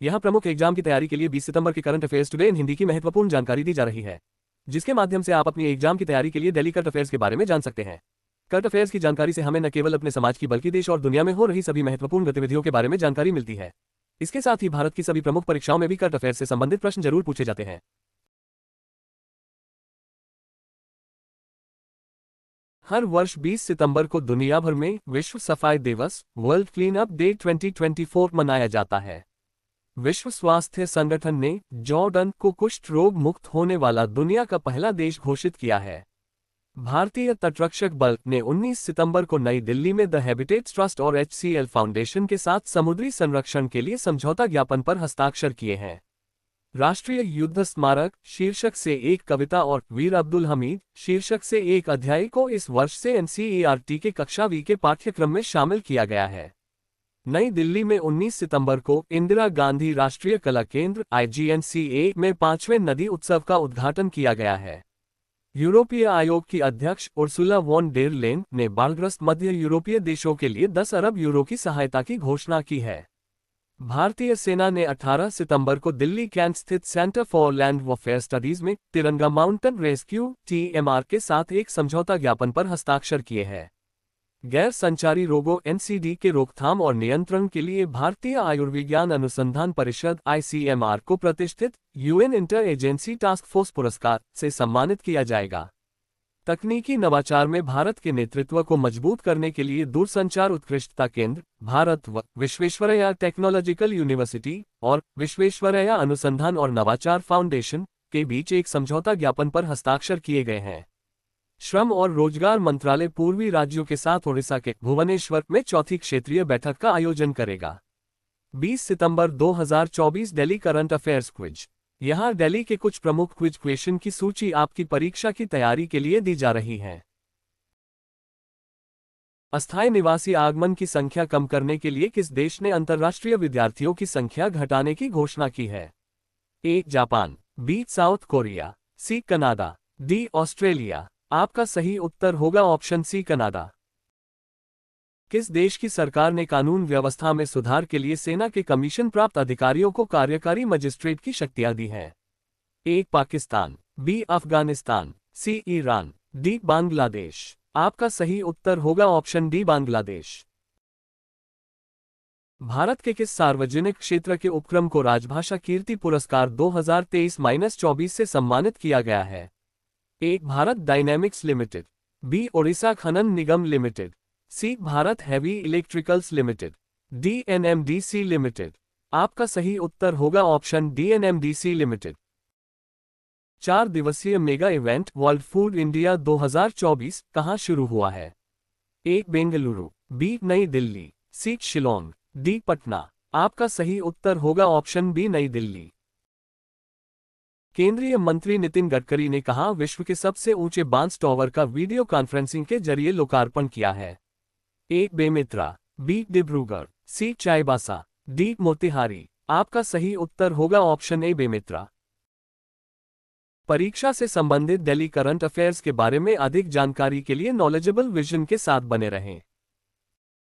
यहाँ प्रमुख एग्जाम की तैयारी के लिए 20 सितंबर के current affairs today in Hindi की महत्वपूर्ण जानकारी दी जा रही है, जिसके माध्यम से आप अपनी एग्जाम की तैयारी के लिए दिल्ली करंट अफेयर्स के बारे में जान सकते हैं। करंट अफेयर्स की जानकारी से हमें न केवल अपने समाज की बल्कि देश और दुनिया में हो रही सभी महत्वपूर्ण गतिविधियों के बारे में जानकारी मिलती है। इसके साथ ही भारत की सभी प्रमुख परीक्षाओं में भी करंट अफेयर्स से संबंधित प्रश्न जरूर पूछे जाते हैं। हर वर्ष 20 सितंबर को दुनिया भर में विश्व सफाई दिवस वर्ल्ड क्लीन अप डे 2024 मनाया जाता है। विश्व स्वास्थ्य संगठन ने जॉर्डन को कुष्ठ रोग मुक्त होने वाला दुनिया का पहला देश घोषित किया है। भारतीय तटरक्षक बल ने 19 सितंबर को नई दिल्ली में द हैबिटेट ट्रस्ट और HCL फाउंडेशन के साथ समुद्री संरक्षण के लिए समझौता ज्ञापन पर हस्ताक्षर किए हैं। राष्ट्रीय युद्ध स्मारक शीर्षक से एक कविता और वीर अब्दुल हमीद शीर्षक से एक अध्याय को इस वर्ष से NCERT के कक्षा V के पाठ्यक्रम में शामिल किया गया है। नई दिल्ली में 19 सितंबर को इंदिरा गांधी राष्ट्रीय कला केंद्र IGNCA में 5वें नदी उत्सव का उद्घाटन किया गया है। यूरोपीय आयोग की अध्यक्ष उर्सुला वॉन डेर लेन ने बाढ़ग्रस्त मध्य यूरोपीय देशों के लिए 10 अरब यूरो की सहायता की घोषणा की है। भारतीय सेना ने 18 सितंबर को दिल्ली कैंट स्थित centre for land warfare studies में तिरंगा माउंटेन रेस्क्यू TMR के साथ एक समझौता ज्ञापन पर हस्ताक्षर किए हैं। गैर संचारी रोगों NCD के रोकथाम और नियंत्रण के लिए भारतीय आयुर्विज्ञान अनुसंधान परिषद ICMR को प्रतिष्ठित UN inter agency task force पुरस्कार से सम्मानित किया जाएगा। तकनीकी नवाचार में भारत के नेतृत्व को मजबूत करने के लिए दूरसंचार उत्कृष्टता केंद्र भारत व विश्वेश्वरैया टेक्नोलॉजिकल यूनिवर्सिटी और विश्वेश्वरैया अनुसंधान और नवाचार फाउंडेशन के बीच एक समझौता ज्ञापन पर हस्ताक्षर किए गए हैं। श्रम और रोजगार मंत्रालय पूर्वी राज्यों के साथ ओडिशा के भुवनेश्वर में चौथी क्षेत्रीय बैठक का आयोजन करेगा। 20 सितंबर 2024 दिल्ली करंट अफेयर्स क्विज। यहाँ दिल्ली के कुछ प्रमुख क्विज क्वेश्चन की सूची आपकी परीक्षा की तैयारी के लिए दी जा रही है। अस्थायी निवासी आगमन की संख्या कम करने के लिए किस देश ने अंतर्राष्ट्रीय विद्यार्थियों की संख्या घटाने की घोषणा की है? A. Japan, B. South Korea, C. Canada, D. Australia. आपका सही उत्तर होगा ऑप्शन C कनाडा। किस देश की सरकार ने कानून व्यवस्था में सुधार के लिए सेना के कमीशन प्राप्त अधिकारियों को कार्यकारी मजिस्ट्रेट की शक्तियां दी हैं? A. Pakistan, B. Afghanistan, C. Iran, D. Bangladesh. आपका सही उत्तर होगा ऑप्शन D बांग्लादेश। भारत के किस सार्वजनिक क्षेत्र के उपक्रम को राजभाषा कीर्ति पुरस्कार 2023-24 से सम्मानित किया गया है? A. Bharat Dynamics Limited, B. Odisha Khanan Nigam Limited, C. Bharat Heavy Electricals Limited, D. NMDC Limited. आपका सही उत्तर होगा ऑप्शन D NMDC लिमिटेड। 4 दिवसीय mega event world food India 2024 कहां शुरू हुआ है? A. बेंगलुरु, B. नई दिल्ली, C. शिलोंग, D. पटना। आपका सही उत्तर होगा ऑप्शन B नई दिल्ली। केंद्रीय मंत्री नितिन गडकरी ने कहा विश्व के सबसे ऊंचे बांस टावर का वीडियो कॉन्फ्रेंसिंग के जरिए लोकार्पण किया है? A. Bemetara, B. Dibrugarh, C. Chaibasa, D. Motihari. आपका सही उत्तर होगा ऑप्शन A बेमेतरा। परीक्षा से संबंधित दिल्ली करंट अफेयर्स के बारे में अधिक जानकारी के लिए नॉलेजेबल विजन के साथ बने रहें।